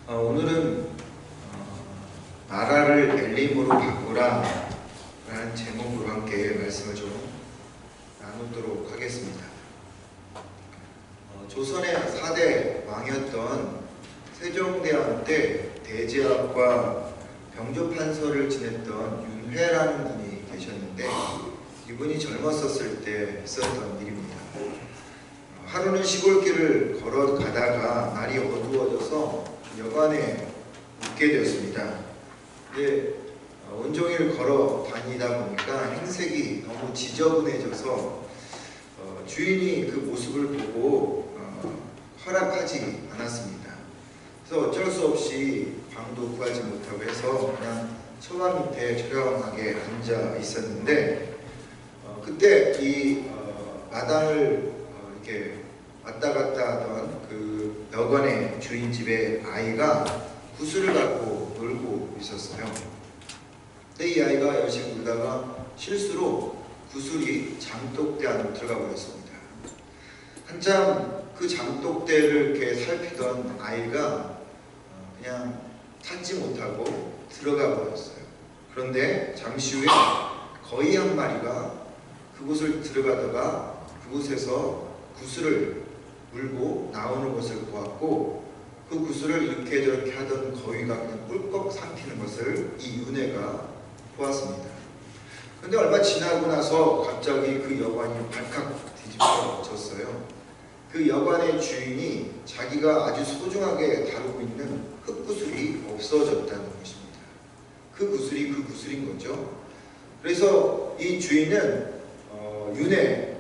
오늘은 나라를 엘림으로 바꾸라 라는 제목으로 함께 말씀을 좀 나누도록 하겠습니다. 조선의 4대 왕이었던 세종대왕 때 대제학과 병조판서를 지냈던 윤회라는 분이 계셨는데, 이분이 젊었었을 때 있었던 일입니다. 하루는 시골길을 걸어가다가 날이 어두워져서 여관에 묵게 되었습니다. 근데 온종일 걸어 다니다 보니까 행색이 너무 지저분해져서 주인이 그 모습을 보고 허락하지 않았습니다. 그래서 어쩔 수 없이 방도 구하지 못하고 해서 그냥 처마 밑에 조용하게 앉아 있었는데, 그때 이 마당을 이렇게 왔다 갔다 하던 그 여관의 주인 집의 아이가 구슬을 갖고 놀고 있었어요. 근데 이 아이가 열심히 놀다가 실수로 구슬이 장독대 안으로 들어가 버렸습니다. 한참 그 장독대를 이렇게 살피던 아이가 그냥 찾지 못하고 들어가 버렸어요. 그런데 잠시 후에 거위 한 마리가 그곳을 들어가다가 그곳에서 구슬을 물고 나오는 것을 보았고, 그 구슬을 이렇게 저렇게 하던 거위가 그냥 꿀꺽 삼키는 것을 이 윤회가 보았습니다. 그런데 얼마 지나고 나서 갑자기 그 여관이 발칵 뒤집어졌어요. 그 여관의 주인이 자기가 아주 소중하게 다루고 있는 흙구슬이 없어졌다는 것입니다. 그 구슬이 그 구슬인 거죠. 그래서 이 주인은 윤회,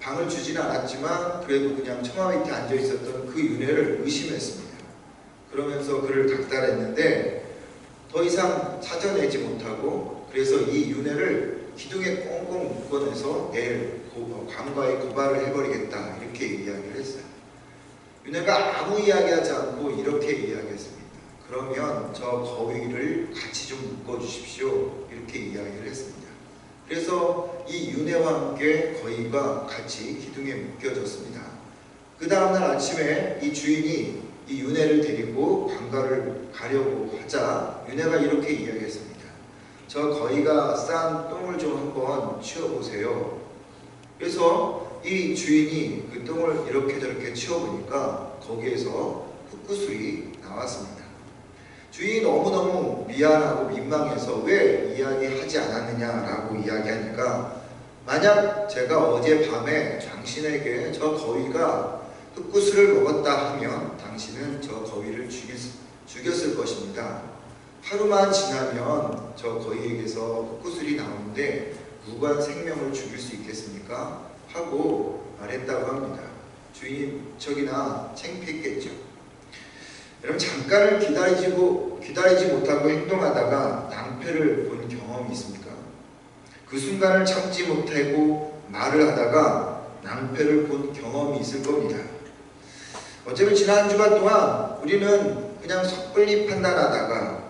방을 주지는 않았지만 그래도 그냥 처마 밑에 앉아 있었던 그 윤회를 의심했습니다. 그러면서 그를 닥달했는데 더 이상 찾아내지 못하고, 그래서 이 윤회를 기둥에 꽁꽁 묶어내서 내일 관과에 고발을 해버리겠다, 이렇게 이야기를 했어요. 윤회가 아무 이야기하지 않고 이렇게 이야기했습니다. 그러면 저 거위를 같이 좀 묶어주십시오, 이렇게 이야기를 했습니다. 그래서 이 윤회와 함께 거위가 같이 기둥에 묶여졌습니다. 그 다음날 아침에 이 주인이 이 윤회를 데리고 관과를 가려고 하자 윤회가 이렇게 이야기했습니다. 저 거위가 싼 똥을 좀 한번 치워보세요. 그래서 이 주인이 그 똥을 이렇게 저렇게 치워보니까 거기에서 흙구슬이 나왔습니다. 주인이 너무너무 미안하고 민망해서 왜 이야기하지 않았느냐라고 이야기하니까, 만약 제가 어젯밤에 당신에게 저 거위가 흙구슬을 먹었다 하면 당신은 저 거위를 죽였을 것입니다. 하루만 지나면 저 거위에게서 흙구슬이 나오는데 무관 생명을 죽일 수 있겠습니까? 하고 말했다고 합니다. 주인이 무척이나 창피했겠죠. 여러분, 잠깐을 기다리지 못하고 행동하다가 낭패를 본 경험이 있습니까? 그 순간을 참지 못하고 말을 하다가 낭패를 본 경험이 있을 겁니다. 어쩌면 지난 한 주간 동안 우리는 그냥 섣불리 판단하다가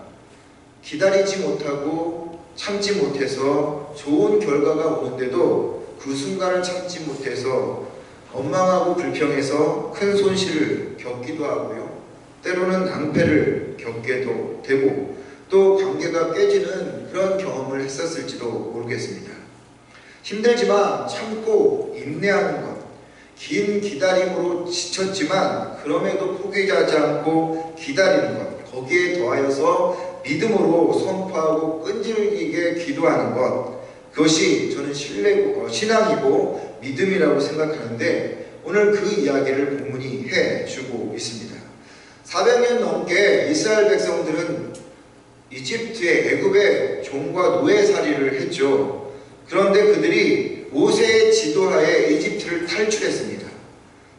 기다리지 못하고 참지 못해서 좋은 결과가 오는데도 그 순간을 참지 못해서 원망하고 불평해서 큰 손실을 겪기도 하고요. 때로는 낭패를 겪게도 되고, 또 관계가 깨지는 그런 경험을 했었을지도 모르겠습니다. 힘들지만 참고 인내하는 것, 긴 기다림으로 지쳤지만 그럼에도 포기하지 않고 기다리는 것, 거기에 더하여서 믿음으로 선포하고 끈질기게 기도하는 것, 그것이 저는 신앙이고 믿음이라고 생각하는데, 오늘 그 이야기를 본문이 해주고 있습니다. 400년 넘게 이스라엘 백성들은 이집트의 애굽의 종과 노예살이를 했죠. 그런데 그들이 모세의 지도하에 이집트를 탈출했습니다.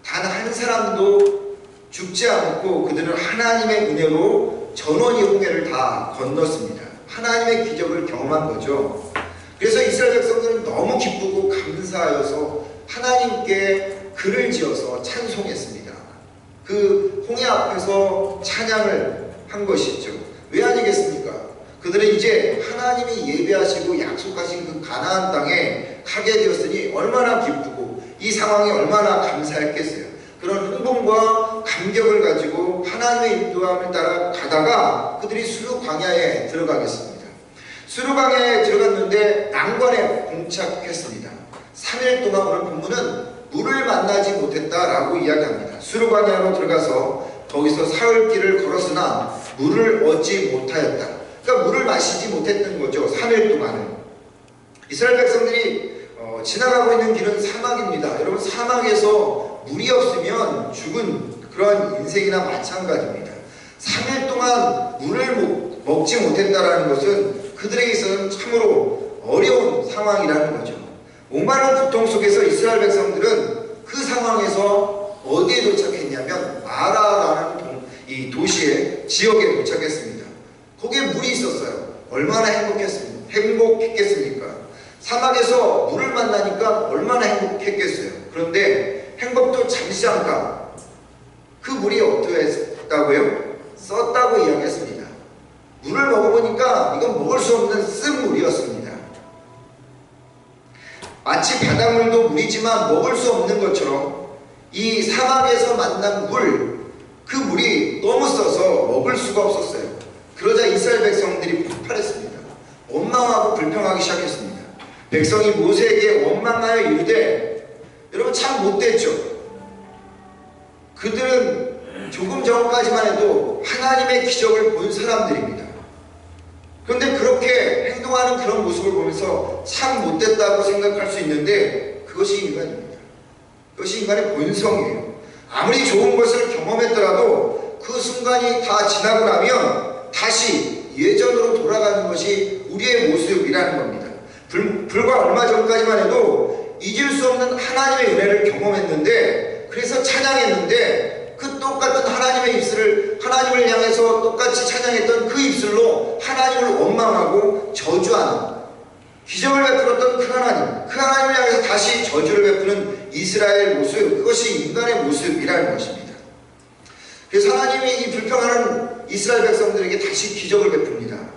단 한 사람도 죽지 않고 그들은 하나님의 은혜로 전원이 홍해를 다 건넜습니다. 하나님의 기적을 경험한 거죠. 그래서 이스라엘 백성들은 너무 기쁘고 감사하여서 하나님께 글을 지어서 찬송했습니다. 그 홍해 앞에서 찬양을 한 것이죠. 왜 아니겠습니까? 그들은 이제 하나님이 예비하시고 약속하신 그 가나안 땅에 가게 되었으니 얼마나 기쁘고 이 상황이 얼마나 감사했겠어요. 그런 흥분과 감격을 가지고 하나님의 인도함을 따라 가다가 그들이 수르 광야에 들어가겠습니다. 수르 광야에 들어갔는데 난관에 봉착했습니다. 3일 동안 오늘 본문은 물을 만나지 못했다라고 이야기합니다. 수르 광야로 들어가서 거기서 사흘길을 걸었으나 물을 얻지 못하였다. 그러니까 물을 마시지 못했던 거죠. 3일 동안은. 이스라엘 백성들이 지나가고 있는 길은 사막입니다. 여러분, 사막에서 물이 없으면 죽은 그런 인생이나 마찬가지입니다. 3일 동안 물을 먹지 못했다라는 것은 그들에게 있어서는 참으로 어려운 상황이라는 거죠. 목마른 고통 속에서 이스라엘 백성들은 그 상황에서 어디에 도착했냐면 마라라는 이 도시의 지역에 도착했습니다. 거기에 물이 있었어요. 얼마나 행복했겠습니까? 사막에서 물을 만나니까 얼마나 행복했겠어요. 그런데 행복도 잠시 잠깐. 그 물이 어떻게 했다고요? 썼다고 이야기했습니다. 물을 먹어보니까 이건 먹을 수 없는 쓴 물이었습니다. 마치 바닷물도 물이지만 먹을 수 없는 것처럼 이 사막에서 만난 물, 그 물이 너무 써서 먹을 수가 없었어요. 그러자 이스라엘 백성들이 폭발했습니다. 원망하고 불평하기 시작했습니다. 백성이 모세에게 원망하여 이르되, 여러분 참 못됐죠. 그들은 조금 전까지만 해도 하나님의 기적을 본 사람들입니다. 그런데 그렇게 행동하는 그런 모습을 보면서 참 못됐다고 생각할 수 있는데 그것이 인간입니다. 그것이 인간의 본성이에요. 아무리 좋은 것을 경험했더라도 그 순간이 다 지나고 나면 다시 예전으로 돌아가는 것이 우리의 모습이라는 겁니다. 불과 얼마 전까지만 해도 잊을 수 없는 하나님의 은혜를 경험했는데, 그래서 찬양했는데 그 똑같은 하나님의 입술을, 하나님을 향해서 똑같이 찬양했던 그 입술로 하나님을 원망하고 저주하는, 기적을 베풀었던 그 하나님을 향해서 다시 저주를 베푸는 이스라엘 모습, 그것이 인간의 모습이라는 것입니다. 그래서 하나님이 이 불평하는 이스라엘 백성들에게 다시 기적을 베풉니다.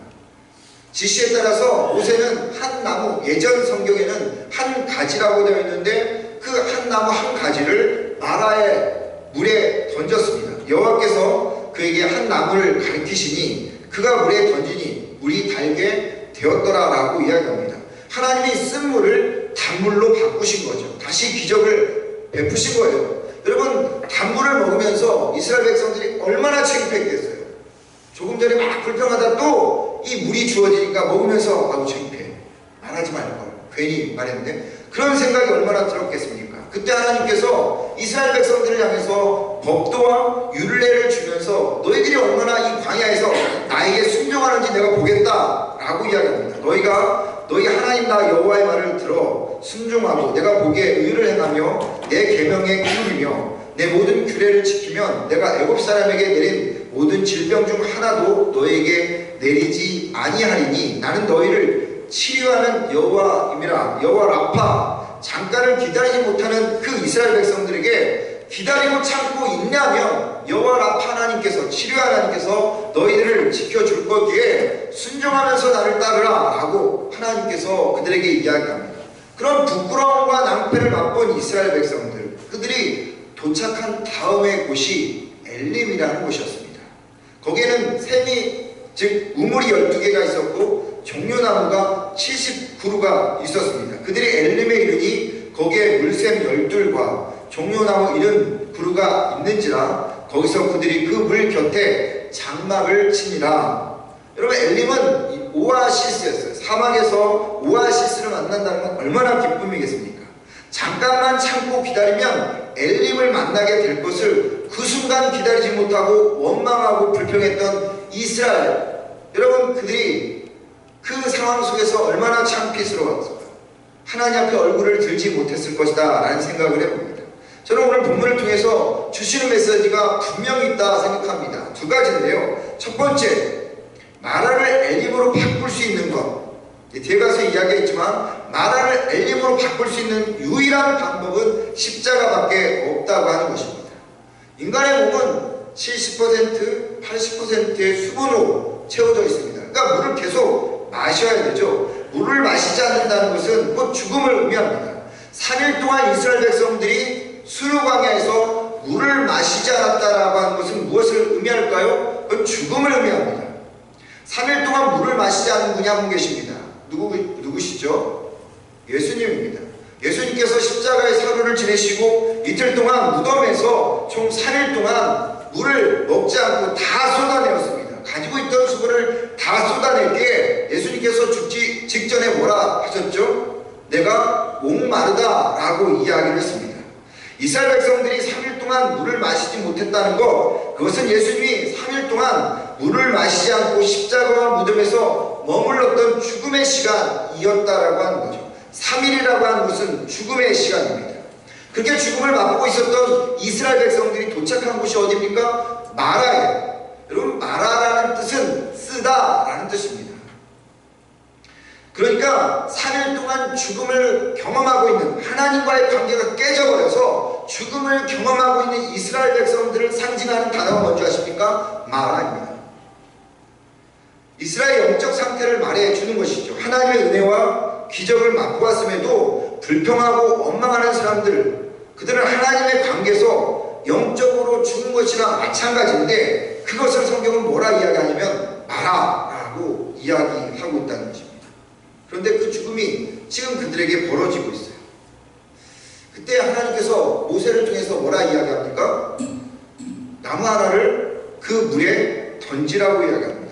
지시에 따라서 모세는 한 나무, 예전 성경에는 한 가지라고 되어 있는데 그 한 나무 한 가지를 마라의 물에 던졌습니다. 여호와께서 그에게 한 나무를 가리키시니 그가 물에 던지니 물이 달게 되었더라라고 이야기합니다. 하나님이 쓴 물을 단물로 바꾸신 거죠. 다시 기적을 베푸신 거예요. 여러분, 단물을 먹으면서 이스라엘 백성들이 얼마나 창피했겠어요. 조금 전에 막 불평하다 또 이 물이 주어지니까 먹으면서 아우 창피해, 말하지 말걸, 괜히 말했는데, 그런 생각이 얼마나 들었겠습니까? 그때 하나님께서 이스라엘 백성들을 향해서 법도와 율례를 주면서 너희들이 얼마나 이 광야에서 나에게 순종하는지 내가 보겠다 라고 이야기합니다. 너희 하나님 나 여호와의 말을 들어 순종하고 내가 보기에 의를 행하며 내 계명에 기울이며 내 모든 규례를 지키면 내가 애굽 사람에게 내린 모든 질병 중 하나도 너에게 내리지 아니하리니 나는 너희를 치료하는 여호와임이라. 여호와 라파, 잠깐을 기다리지 못하는 그 이스라엘 백성들에게 기다리고 참고 인내하면 여호와 라파 하나님께서, 치료 하나님께서 너희들을 지켜줄 거기에 순종하면서 나를 따르라 라고 하나님께서 그들에게 이야기합니다. 그런 부끄러움과 낭패를 맛본 이스라엘 백성들, 그들이 도착한 다음의 곳이 엘림이라는 곳이었습니다. 거기에는 샘이, 즉 우물이 12개가 있었고 종려나무가 70그루가 있었습니다. 그들이 엘림에 이르니 거기에 물샘 12과 종려나무 70그루가 있는지라 거기서 그들이 그 물 곁에 장막을 치니라. 여러분, 엘림은 오아시스였어요. 사막에서 오아시스를 만난다는 건 얼마나 기쁨이겠습니까? 잠깐만 참고 기다리면 엘림을 만나게 될 것을 그 순간 기다리지 못하고 원망하고 불평했던 이스라엘, 여러분, 그들이 그 상황 속에서 얼마나 창피스러웠을까? 하나님 앞에 얼굴을 들지 못했을 것이다 라는 생각을 해봅니다. 저는 오늘 본문을 통해서 주시는 메시지가 분명히 있다 생각합니다. 두 가지인데요. 첫 번째, 마라를 엘림으로 바꿀 수 있는 것, 뒤에 가서 이야기했지만 마라를 엘림으로 바꿀 수 있는 유일한 방법은 십자가밖에 없다고 하는 것입니다. 인간의 몸은 70%, 80%의 수분으로 채워져 있습니다. 그러니까 물을 계속 마셔야 되죠. 물을 마시지 않는다는 것은 곧 죽음을 의미합니다. 3일 동안 이스라엘 백성들이 수르 광야에서 물을 의미할까요? 그건 죽음을 의미합니다. 3일 동안 물을 마시지 않은 분이 한 분 계십니다. 누구시죠? 예수님입니다. 예수님께서 십자가의 사흘을 지내시고 이틀 동안 무덤에서 총 3일 동안 물을 먹지 않고 다 쏟아내었습니다. 가지고 있던 수분을 다 쏟아낼게 예수님께서 죽기 직전에 뭐라 하셨죠? 내가 목마르다 라고 이야기를 했습니다. 이스라엘 백성들이 3일 동안 물을 마시지 못했다는 것, 그것은 예수님이 3일 동안 물을 마시지 않고 십자가와 무덤에서 머물렀던 죽음의 시간이었다라고 하는 거죠. 3일이라고 하는 것은 죽음의 시간입니다. 그렇게 죽음을 맛보고 있었던 이스라엘 백성들이 도착한 곳이 어디입니까? 마라예요. 여러분, 마라라는 뜻은 쓰다라는 뜻입니다. 그러니까 3일 동안 죽음을 경험하고 있는, 하나님과의 관계가 깨져버려서 죽음을 경험하고 있는 이스라엘 백성들을 상징하는 단어가 뭔지 아십니까? 마라입니다. 이스라엘의 영적 상태를 말해주는 것이죠. 하나님의 은혜와 기적을 맛보았음에도 불평하고 원망하는 사람들, 그들은 하나님의 관계에서 영적으로 죽은 것이나 마찬가지인데, 그것을 성경은 뭐라 이야기하냐면 마라라고 이야기하고 있다는 것입니다. 그런데 그 죽음이 지금 그들에게 벌어지고 있어요. 그때 하나님께서 모세를 통해서 뭐라 이야기합니까? 나무 하나를 그 물에 던지라고 이야기합니다.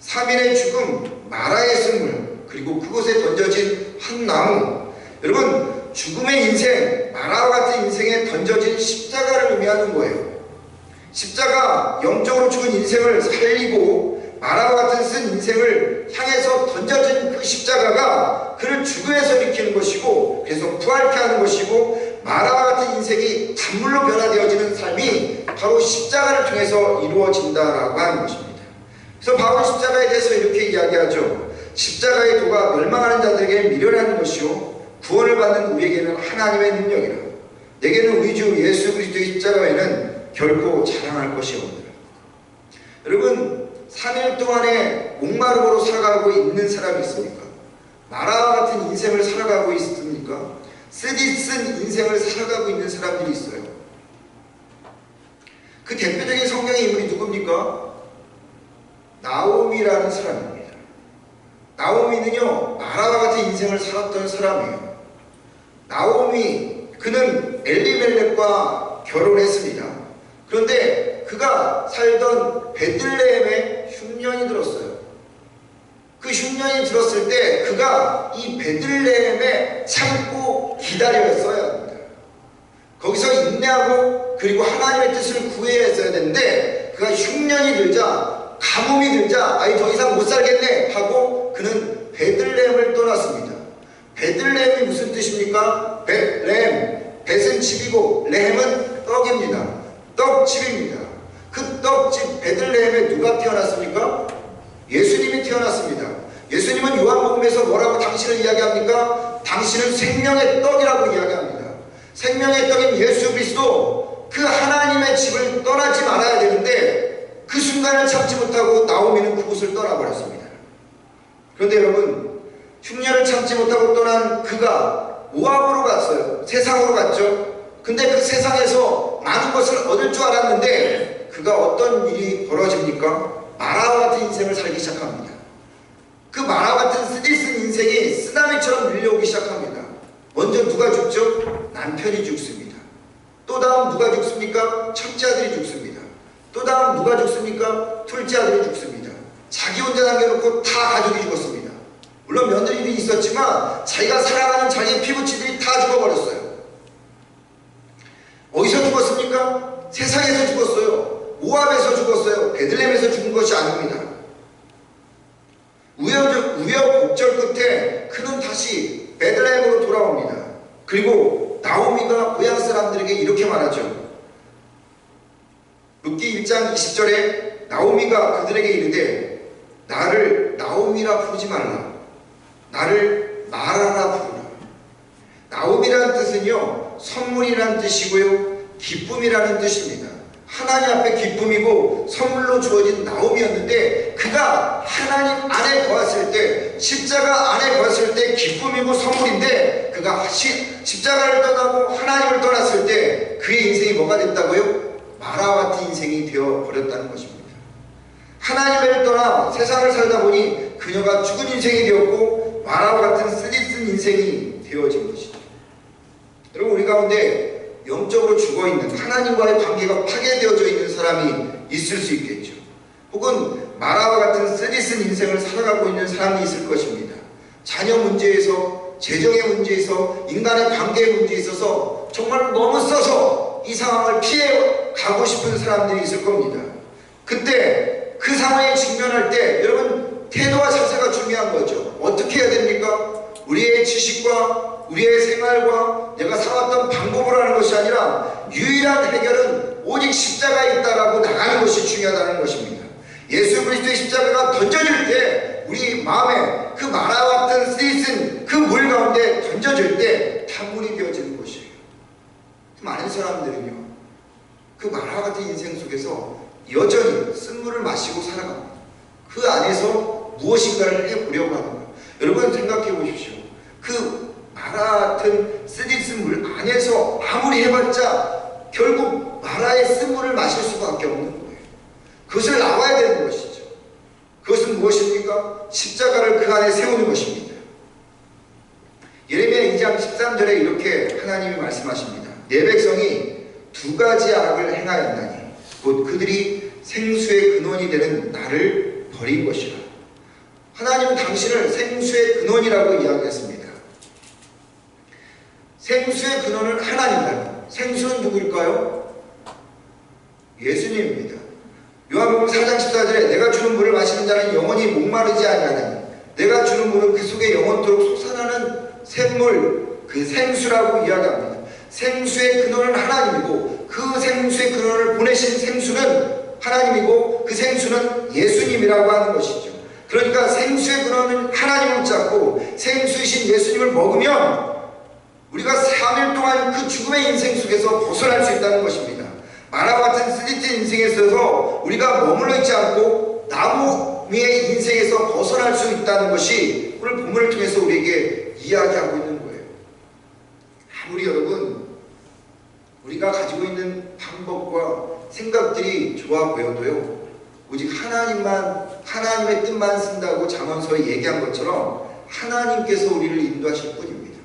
3일의 죽음, 마라의 쓴물, 그리고 그곳에 던져진 한 나무. 여러분, 죽음의 인생, 마라와 같은 인생에 던져진 십자가를 의미하는 거예요. 십자가, 영적으로 죽은 인생을 살리고 마라와 같은 쓴 인생을 향해서 던져진 그 십자가가 그를 죽음에서 일으키는 것이고, 그래서 부활케 하는 것이고, 마라와 같은 인생이 단물로 변화되어지는 삶이 바로 십자가를 통해서 이루어진다라고 하는 것입니다. 그래서 바울 십자가에 대해서 이렇게 이야기하죠. 십자가의 도가 멸망하는 자들에게 미련한 것이요 구원을 받는 우리에게는 하나님의 능력이라. 내게는 우리 주 예수 그리스도의 십자가 외에는 결코 자랑할 것이 없느라. 여러분, 3일 동안에 목마름으로 살아가고 있는 사람이 있습니까? 마라와 같은 인생을 살아가고 있습니까? 쓰디쓴 인생을 살아가고 있는 사람들이 있어요. 그 대표적인 성경의 인물이 누굽니까? 나오미라는 사람입니다. 나오미는요, 마라와 같은 인생을 살았던 사람이에요. 나오미, 그는 엘리멜렉과 결혼했습니다. 그런데 그가 살던 베들레헴에 흉년이 들었어요. 그 흉년이 들었을 때 그가 이 베들레헴에 참고 기다렸어야 합니다. 거기서 인내하고 그리고 하나님의 뜻을 구해야 했어야 되는데, 그가 흉년이 들자, 가뭄이 들자, 아니 더 이상 못 살겠네 하고 그는 베들레헴을 떠났습니다. 베들레헴이 무슨 뜻입니까? 벳레헴, 벳은 집이고 레헴은 떡입니다. 떡집입니다. 그 떡집 베들레헴에 누가 태어났습니까? 예수님이 태어났습니다. 예수님은 요한복음에서 뭐라고 당신을 이야기합니까? 당신은 생명의 떡이라고 이야기합니다. 생명의 떡인 예수 그리스도, 그 하나님의 집을 떠나지 말아야 되는데 그 순간을 참지 못하고 나오미는 그곳을 떠나버렸습니다. 그런데 여러분, 흉년을 참지 못하고 떠난 그가 모압으로 갔어요. 세상으로 갔죠. 근데 그 세상에서 많은 것을 얻을 줄 알았는데 그가 어떤 일이 벌어집니까? 마라와 같은 인생을 살기 시작합니다. 그 마라와 같은 쓰디쓴 인생이 쓰나미처럼 밀려오기 시작합니다. 먼저 누가 죽죠? 남편이 죽습니다. 또 다음 누가 죽습니까? 첫째 아들이 죽습니다. 또 다음 누가 죽습니까? 둘째 아들이 죽습니다. 자기 혼자 남겨놓고 다 가족이 죽었습니다. 물론 며느리들이 있었지만 자기가 사랑하는 자기 피부치들이 다 죽어버렸어요. 어디서 죽었습니까? 세상에서 죽었어요. 모압에서 죽었어요. 베들레헴에서 죽은 것이 아닙니다. 우여곡절 끝에 그는 다시 베들레헴으로 돌아옵니다. 그리고 나오미가 고향 사람들에게 이렇게 말하죠. 룻기 1장 20절에 나오미가 그들에게 이르되 나를 나오미라 부르지 말라. 나를 마라라 부르라. 나오미라는 뜻은요, 선물이라는 뜻이고요, 기쁨이라는 뜻입니다. 하나님 앞에 기쁨이고 선물로 주어진 나오미였는데, 그가 하나님 안에 거했을 때, 십자가 안에 거했을 때 기쁨이고 선물인데, 그가 십자가를 떠나고 하나님을 떠났을 때 그의 인생이 뭐가 됐다고요? 마라와 같은 인생이 되어버렸다는 것입니다. 하나님을 떠나 세상을 살다 보니 그녀가 죽은 인생이 되었고 마라와 같은 쓰디쓴 인생이 되어진 것이죠. 여러분, 우리 가운데 영적으로 죽어있는, 하나님과의 관계가 파괴되어져 있는 사람이 있을 수 있겠죠. 혹은 마라와 같은 쓰디쓴 인생을 살아가고 있는 사람이 있을 것입니다. 자녀 문제에서, 재정의 문제에서, 인간의 관계의 문제에 있어서 정말 너무 써서 이 상황을 피해 가고 싶은 사람들이 있을 겁니다. 그때 그 상황에 직면할 때 여러분, 태도와 자세가 중요한 거죠. 어떻게 해야 됩니까? 우리의 지식과 우리의 생활과 내가 살았던 방법을 하는 것이 아니라 유일한 해결은 오직 십자가에 있다라고 나가는 것이 중요하다는 것입니다. 예수 그리스도의 십자가가 던져질 때 우리 마음에 그 마라와 같은 쓰디쓴 그 물 가운데 던져질 때 탄물이 되어지는 것이에요. 많은 사람들은요, 그 마라와 같은 인생 속에서 여전히 쓴물을 마시고 살아갑니다. 그 안에서 무엇인가를 해보려고 하는 거예요. 여러분, 생각해 보십시오. 그 마라 같은 쓰디쓴 물 안에서 아무리 해봤자 결국 마라의 쓴물을 마실 수밖에 없는 거예요. 그것을 나와야 되는 것이죠. 그것은 무엇입니까? 십자가를 그 안에 세우는 것입니다. 예레미야 2장 13절에 이렇게 하나님이 말씀하십니다. 내 백성이 두 가지 악을 행하였나니 곧 그들이 생수의 근원이 되는 나를 버린 것이라. 하나님은 당신을 생수의 근원이라고 이야기했습니다. 생수의 근원은 하나님이다. 생수는 누구일까요? 예수님입니다. 요한복음 4장 14절에 내가 주는 물을 마시는 자는 영원히 목마르지 아니하나니 내가 주는 물은 그 속에 영원토록 솟아나는 샘물, 그 생수라고 이야기합니다. 생수의 근원은 하나님이고 그 생수의 근원을 보내신 생수는 하나님이고 그 생수는 예수님이라고 하는 것이죠. 그러니까 생수의 근원은 하나님을 잡고 생수이신 예수님을 먹으면 우리가 3일 동안 그 죽음의 인생 속에서 벗어날 수 있다는 것입니다. 마라와 같은 쓰디쓴 인생에 있어서 우리가 머물러 있지 않고 나무 위의 인생에서 벗어날 수 있다는 것이 오늘 본문을 통해서 우리에게 이야기하고 있는 거예요. 아무리 여러분 우리가 가지고 있는 방법과 생각들이 좋아 보여도요, 오직 하나님의 뜻만 쓴다고 잠언서에 얘기한 것처럼 하나님께서 우리를 인도하실 뿐입니다.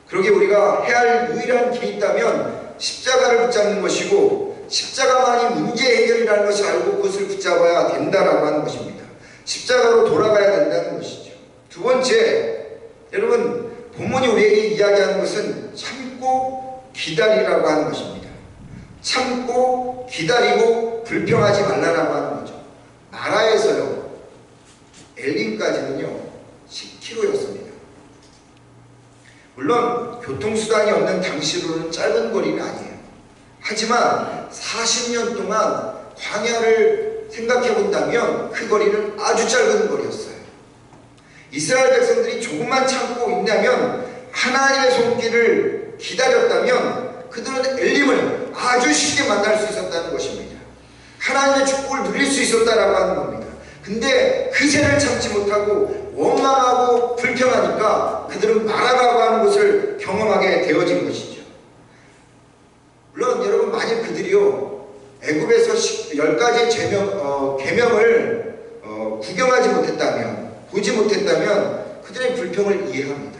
그러기에 우리가 해야 할 유일한 길이 있다면 십자가를 붙잡는 것이고, 십자가만이 문제 해결이라는 것을 알고 그것을 붙잡아야 된다라고 하는 것입니다. 십자가로 돌아가야 된다는 것이죠. 두 번째, 여러분, 본문이 우리에게 이야기하는 것은 참고 기다리라고 하는 것입니다. 참고 기다리고 불평하지 말라라고 하는 거죠. 마라에서요, 엘림까지는요 10km였습니다. 물론 교통수단이 없는 당시로는 짧은 거리는 아니에요. 하지만 40년 동안 광야를 생각해 본다면 그 거리는 아주 짧은 거리였어요. 이스라엘 백성들이 조금만 참고 있냐면, 하나님의 손길을 기다렸다면 그들은 엘림을 아주 쉽게 만날 수 있었다는 것입니다. 하나님의 축복을 누릴 수 있었다라고 하는 겁니다. 근데 그새를 참지 못하고 원망하고 불평하니까 그들은 마라라고 하는 것을 경험하게 되어진 것이죠. 물론 여러분, 만약 그들이요 애굽에서 10가지 계명을 구경하지 못했다면, 보지 못했다면 그들의 불평을 이해합니다.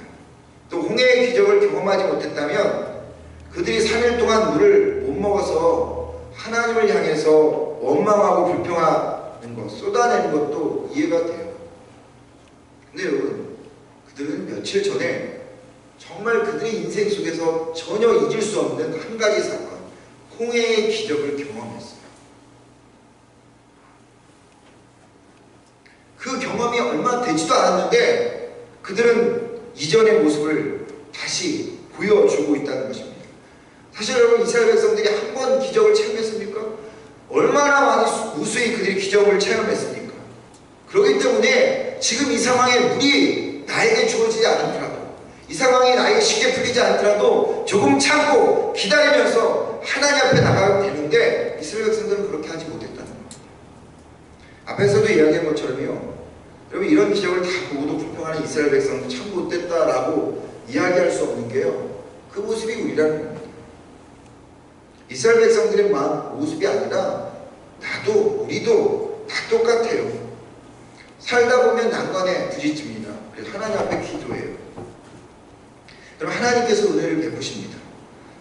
또 홍해의 기적을 경험하지 못했다면 그들이 3일 동안 물을 못 먹어서 하나님을 향해서 원망하고 불평하는 것, 쏟아내는 것도 이해가 돼요. 근데 여러분, 그들은 며칠 전에 정말 그들의 인생 속에서 전혀 잊을 수 없는 한 가지 사건, 홍해의 기적을 경험했어요. 그 경험이 얼마 되지도 않았는데 그들은 이전의 모습을 다시 보여주고 있다는 것입니다. 사실 여러분, 이스라엘 백성들이 한 번 기적을 체험했습니까? 얼마나 많이 무수히 그들이 기적을 체험했습니까? 그렇기 때문에 지금 이 상황에 물이 나에게 주어지지 않더라도, 이 상황이 나에게 쉽게 풀리지 않더라도 조금 참고 기다리면서 하나님 앞에 나가면 되는데, 이스라엘 백성들은 그렇게 하지 못했다는 겁니다. 앞에서도 이야기한 것처럼요, 여러분, 이런 기적을 다 보고도 불평하는 이스라엘 백성도 참 못됐다라고 이야기할 수 없는 게요, 그 모습이 우리라는 겁니다. 이스라엘 백성들의 모습이 아니라 나도 우리도 다 똑같아요. 살다 보면 난관에 부딪힙니다. 그래서 하나님 앞에 기도해요. 그럼 하나님께서 은혜를 베푸십니다.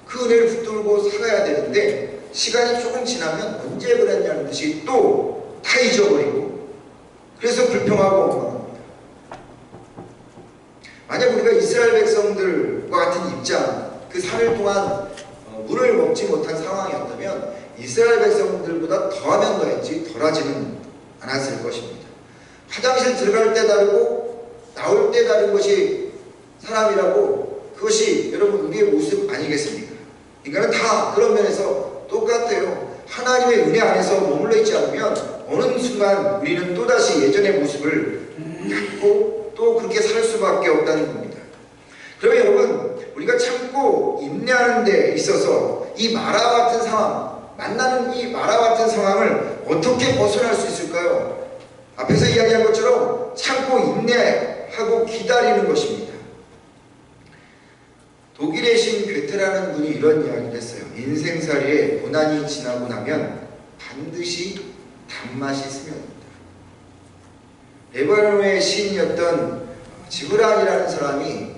그 은혜를 붙들고 살아야 되는데 시간이 조금 지나면 언제 그랬냐는 듯이 또 다 잊어버리고 그래서 불평하고 원망합니다. 만약 우리가 이스라엘 백성들과 같은 입장, 그 3일 동안 물을 먹지 못한 상황이었다면 이스라엘 백성들보다 더하면 더했지 덜하지는 않았을 것입니다. 화장실 들어갈 때 다르고 나올 때 다른 것이 사람이라고, 그것이 여러분 우리의 모습 아니겠습니까? 인간은 다 그런 면에서 똑같아요. 하나님의 은혜 안에서 머물러 있지 않으면 어느 순간 우리는 또다시 예전의 모습을 갖고 또 그렇게 살 수밖에 없다는 겁니다. 그러면 여러분, 우리가 참고 인내하는 데 있어서 이 마라와 같은 상황, 만나는 이 마라와 같은 상황을 어떻게 벗어날 수 있을까요? 앞에서 이야기한 것처럼 참고 인내하고 기다리는 것입니다. 독일의 신 괴테라는 분이 이런 이야기를 했어요. 인생살이에 고난이 지나고 나면 반드시 단맛이 스며듭니다. 레바논의 시인이었던 지브란이라는 사람이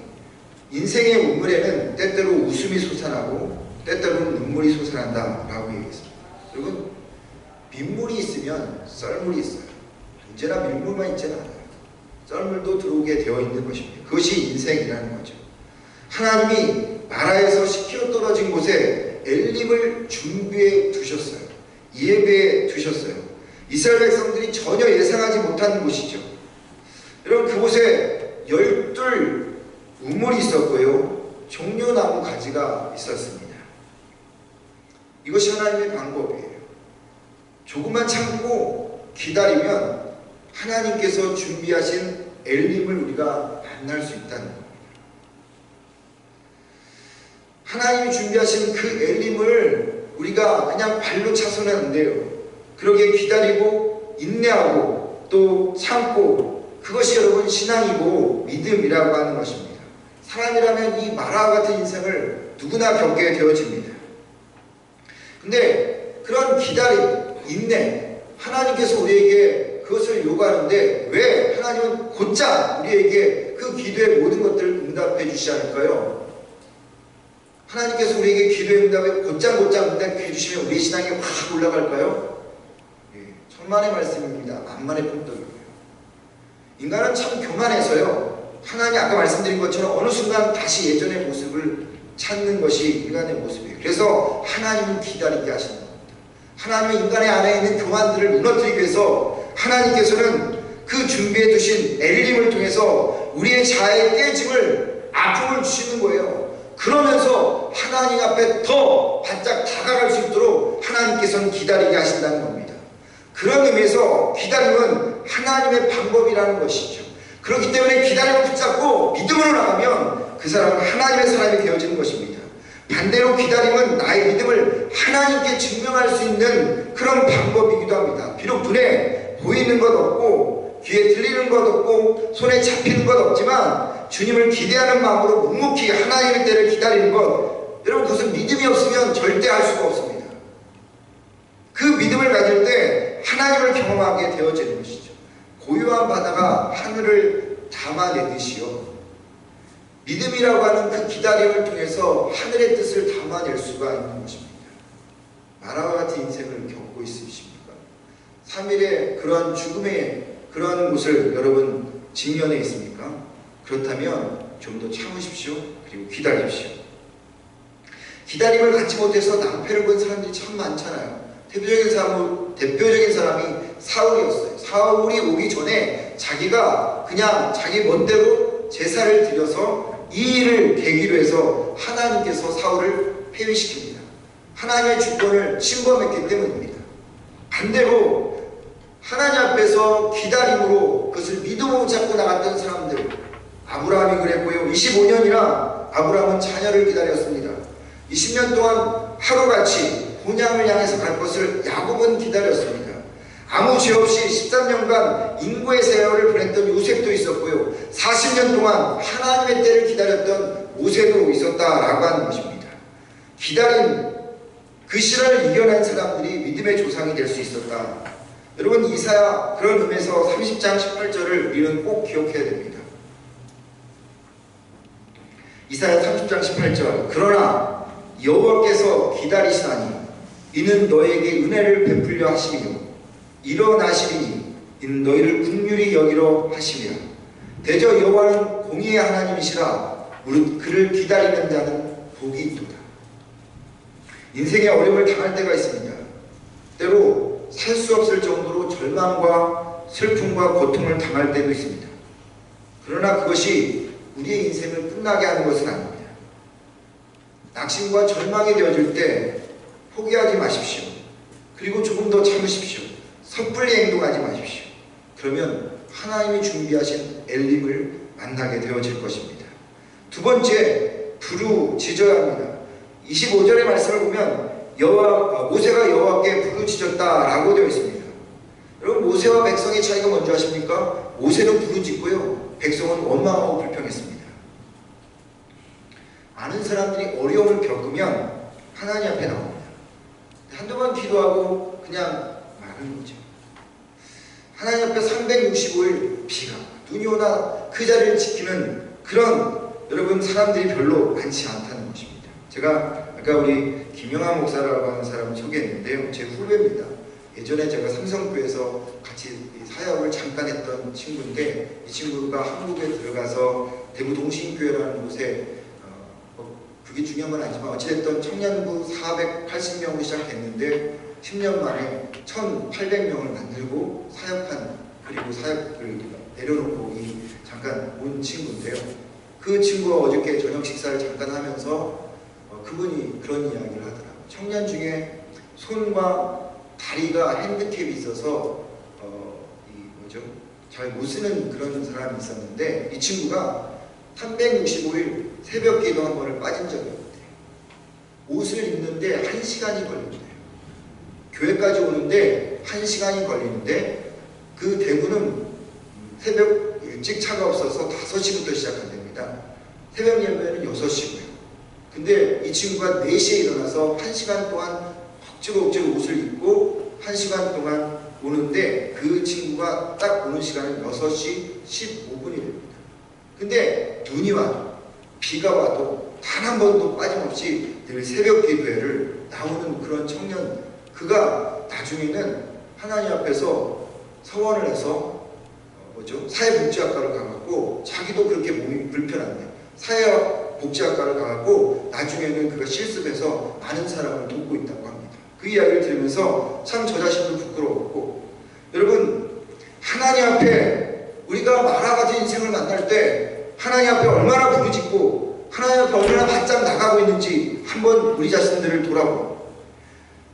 인생의 우물에는 때때로 웃음이 솟아나고 때때로는 눈물이 솟아난다 라고 얘기했습니다. 여러분, 민물이 있으면 썰물이 있어요. 언제나 민물만 있지는 않아요. 썰물도 들어오게 되어 있는 것입니다. 그것이 인생이라는 거죠. 하나님이 마라에서 10km 떨어진 곳에 엘림을 준비해 두셨어요. 예배해 두셨어요. 이스라엘 백성들이 전혀 예상하지 못한 곳이죠. 여러분, 그곳에 12 우물이 있었고요, 종려나무 가지가 있었습니다. 이것이 하나님의 방법이에요. 조금만 참고 기다리면 하나님께서 준비하신 엘림을 우리가 만날 수 있다는 겁니다. 하나님이 준비하신 그 엘림을 우리가 그냥 발로 차서는 안 돼요. 그러게 기다리고 인내하고 또 참고, 그것이 여러분 신앙이고 믿음이라고 하는 것입니다. 사람이라면 이 마라와 같은 인생을 누구나 겪게 되어집니다. 근데 그런 기다림, 인내, 하나님께서 우리에게 그것을 요구하는데 왜 하나님은 곧장 우리에게 그 기도의 모든 것들을 응답해 주시지 않을까요? 하나님께서 우리에게 기도의 응답에 곧장 응답해 주시면 우리의 신앙이 확 올라갈까요? 천만의 말씀입니다. 만만의 품떡이에요. 인간은 참 교만해서요, 하나님 아까 말씀드린 것처럼 어느 순간 다시 예전의 모습을 찾는 것이 인간의 모습이에요. 그래서 하나님은 기다리게 하시는 겁니다. 하나님은 인간의 안에 있는 교만들을 무너뜨리기 위해서 하나님께서는 그 준비해 두신 엘림을 통해서 우리의 자아의 깨짐을, 아픔을 주시는 거예요. 그러면서 하나님 앞에 더 바짝 다가갈 수 있도록 하나님께서는 기다리게 하신다는 겁니다. 그런 의미에서 기다림은 하나님의 방법이라는 것이죠. 그렇기 때문에 기다림을 붙잡고 믿음으로 나가면 그 사람은 하나님의 사람이 되어지는 것입니다. 반대로 기다림은 나의 믿음을 하나님께 증명할 수 있는 그런 방법이기도 합니다. 비록 눈에 보이는 것 없고 귀에 들리는 것 없고 손에 잡히는 것 없지만 주님을 기대하는 마음으로 묵묵히 하나님의 때를 기다리는 것, 여러분, 그것은 믿음이 없으면 절대 할 수가 없습니다. 그 믿음을 가질 때 하나님을 경험하게 되어지는 것이죠. 고요한 바다가 하늘을 담아내듯이요, 믿음이라고 하는 그 기다림을 통해서 하늘의 뜻을 담아낼 수가 있는 것입니다. 마라와 같은 인생을 겪고 있으십니까? 3일의 그런 죽음의 그런 곳을 여러분 직면해 있습니까? 그렇다면 좀 더 참으십시오. 그리고 기다리십시오. 기다림을 갖지 못해서 낭패를 본 사람들이 참 많잖아요. 대표적인 사람이 사울이었어요. 사울이 오기 전에 자기가 그냥 자기 멋대로 제사를 드려서 이 일을 계기로 해서 하나님께서 사울을 폐위시킵니다. 하나님의 주권을 침범했기 때문입니다. 반대로 하나님 앞에서 기다림으로 그것을 믿음으로 잡고 나갔던 사람들, 아브라함이 그랬고요. 25년이나 아브라함은 자녀를 기다렸습니다. 20년 동안 하루같이 본향을 향해서 갈 것을 야곱은 기다렸습니다. 아무 죄 없이 13년간 인고의 세월을 보냈던 요셉도 있었고요. 40년 동안 하나님의 때를 기다렸던 모세도 있었다라고 하는 것입니다. 기다림, 그 시련을 이겨낸 사람들이 믿음의 조상이 될 수 있었다. 여러분, 이사야 그런 의미에서 30장 18절을 우리는 꼭 기억해야 됩니다. 이사야 30장 18절, 그러나 여호와께서 기다리시나니 이는 너에게 은혜를 베풀려 하심이요 일어나시리니 이는 너희를 긍휼히 여기려 하심이라. 대저 여호와는 공의의 하나님이시라. 무릇 그를 기다리는 자는 복이 있도다. 인생에 어려움을 당할 때가 있습니다. 때로 살 수 없을 정도로 절망과 슬픔과 고통을 당할 때도 있습니다. 그러나 그것이 우리의 인생을 끝나게 하는 것은 아닙니다. 낙심과 절망이 되어질 때 포기하지 마십시오. 그리고 조금 더 참으십시오. 섣불리 행동하지 마십시오. 그러면 하나님이 준비하신 엘림을 만나게 되어질 것입니다. 두 번째, 부르짖어야 합니다. 25절의 말씀을 보면 모세가 여호와께 부르짖었다라고 되어 있습니다. 여러분, 모세와 백성의 차이가 뭔지 아십니까? 모세는 부르짖고요, 백성은 원망하고 불평했습니다. 많은 사람들이 어려움을 겪으면 하나님 앞에 나옵니다. 한두 번 기도하고 그냥 마는 거죠. 하나님 앞에 365일 비가 눈이 오나 그 자리를 지키는 그런 여러분 사람들이 별로 많지 않다는 것입니다. 제가 아까 우리 김영하 목사라고 하는 사람을 소개했는데요, 제 후배입니다. 예전에 제가 삼성교회에서 같이 사역을 잠깐 했던 친구인데, 이 친구가 한국에 들어가서 대구 동신교회라는 곳에 그게 중요한 건 아니지만 어찌됐든 청년부 480명으로 시작했는데 10년 만에 1800명을 만들고 사역한, 그리고 사역을 내려놓고 잠깐 온 친구인데요. 그 친구가 어저께 저녁 식사를 잠깐 하면서 그분이 그런 이야기를 하더라고요. 청년 중에 손과 다리가 핸디캡이 있어서 잘 못 쓰는 그런 사람이 있었는데, 이 친구가 365일 새벽 기도 한 번을 빠진 적이 없대요. 옷을 입는데 1시간이 걸린대요. 교회까지 오는데 1시간이 걸리는데, 그 대구는 새벽 일찍 차가 없어서 5시부터 시작한답니다. 새벽 예배는 6시고요. 근데 이 친구가 4시에 일어나서 1시간 동안 억지로 옷을 입고 1시간 동안 오는데, 그 친구가 딱 오는 시간은 6시 15분이 됩니다. 근데 눈이 와도 비가 와도 단 한 번도 빠짐없이 늘 새벽 기도회를 나오는 그런 청년, 그가 나중에는 하나님 앞에서 서원을 해서 사회복지학과를 가갖고, 자기도 그렇게 몸이 불편한데 사회복지학과를 가갖고 나중에는 그가 실습해서 많은 사람을 돕고 있다고 합니다. 그 이야기를 들으면서 참 저 자신도 부끄러웠고, 여러분, 하나님 앞에 우리가 마라 같은 인생을 만날 때 하나님 앞에 얼마나 부르짖고 하나님 앞에 얼마나 바짝 나가고 있는지 한번 우리 자신들을 돌아보고,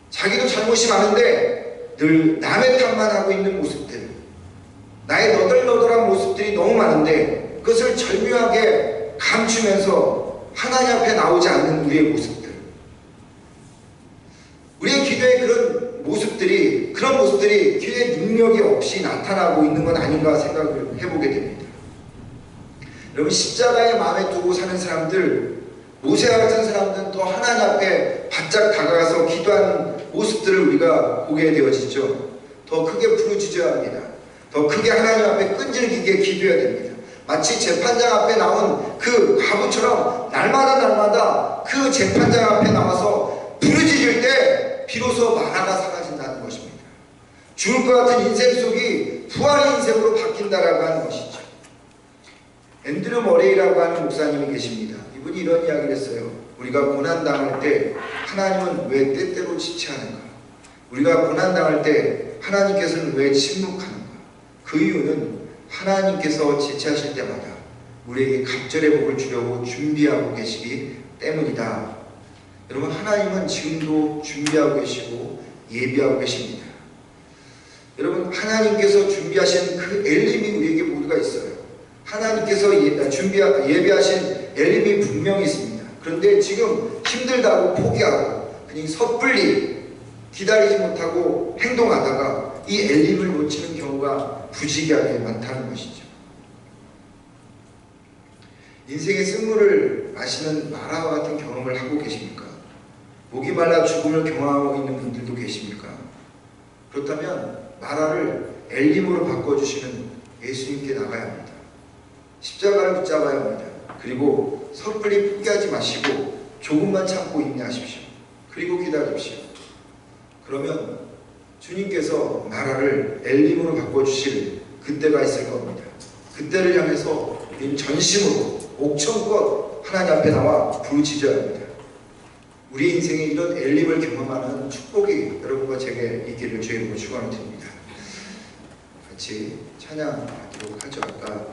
자기도 잘못이 많은데 늘 남의 탓만 하고 있는 모습들, 나의 너덜너덜한 모습들이 너무 많은데 그것을 절묘하게 감추면서 하나님 앞에 나오지 않는 우리의 모습들, 우리의 기도의 그런 모습들이 기도의 능력이 없이 나타나고 있는 건 아닌가 생각을 해보게 됩니다. 여러분, 십자가에 마음에 두고 사는 사람들, 모세와 같은 사람들은 더 하나님 앞에 바짝 다가가서 기도하는 모습들을 우리가 보게 되어지죠. 더 크게 부르짖어야 합니다. 더 크게 하나님 앞에 끈질기게 기도해야 됩니다. 마치 재판장 앞에 나온 그 과부처럼 날마다 그 재판장 앞에 나와서 부르짖을 때 비로소 만화가 사라진다는 것입니다. 죽을 것 같은 인생 속이 부활의 인생으로 바뀐다라고 하는 것이죠. 앤드류 머레이라고 하는 목사님이 계십니다. 이분이 이런 이야기를 했어요. 우리가 고난당할 때 하나님은 왜 때때로 지체하는가? 우리가 고난당할 때 하나님께서는 왜 침묵하는가? 그 이유는 하나님께서 지체하실 때마다 우리에게 갑절의 복을 주려고 준비하고 계시기 때문이다. 여러분, 하나님은 지금도 준비하고 계시고 예비하고 계십니다. 여러분, 하나님께서 준비하신 그 엘림이 우리에게 모두가 있어요. 하나님께서 예비하신 엘림이 분명히 있습니다. 그런데 지금 힘들다고 포기하고 그냥 섣불리 기다리지 못하고 행동하다가 이 엘림을 놓치는 경우가 부지기하게 많다는 것이죠. 인생의 쓴물을 마시는 마라와 같은 경험을 하고 계십니까? 목이 말라 죽음을 경험하고 있는 분들도 계십니까? 그렇다면 마라를 엘림으로 바꿔주시는 예수님께 나가야 합니다. 십자가를 붙잡아야 합니다. 그리고 섣불리 포기하지 마시고 조금만 참고 인내하십시오. 그리고 기다리십시오. 그러면 주님께서 마라를 엘림으로 바꿔주실 그때가 있을 겁니다. 그때를 향해서 우리는 전심으로 옥천껏 하나님 앞에 나와 부르짖어야 합니다. 우리 인생에 이런 엘림을 경험하는 축복이 여러분과 제게 있기를 주의 이름으로 축원을 드립니다. 같이 찬양하도록 하죠. 아까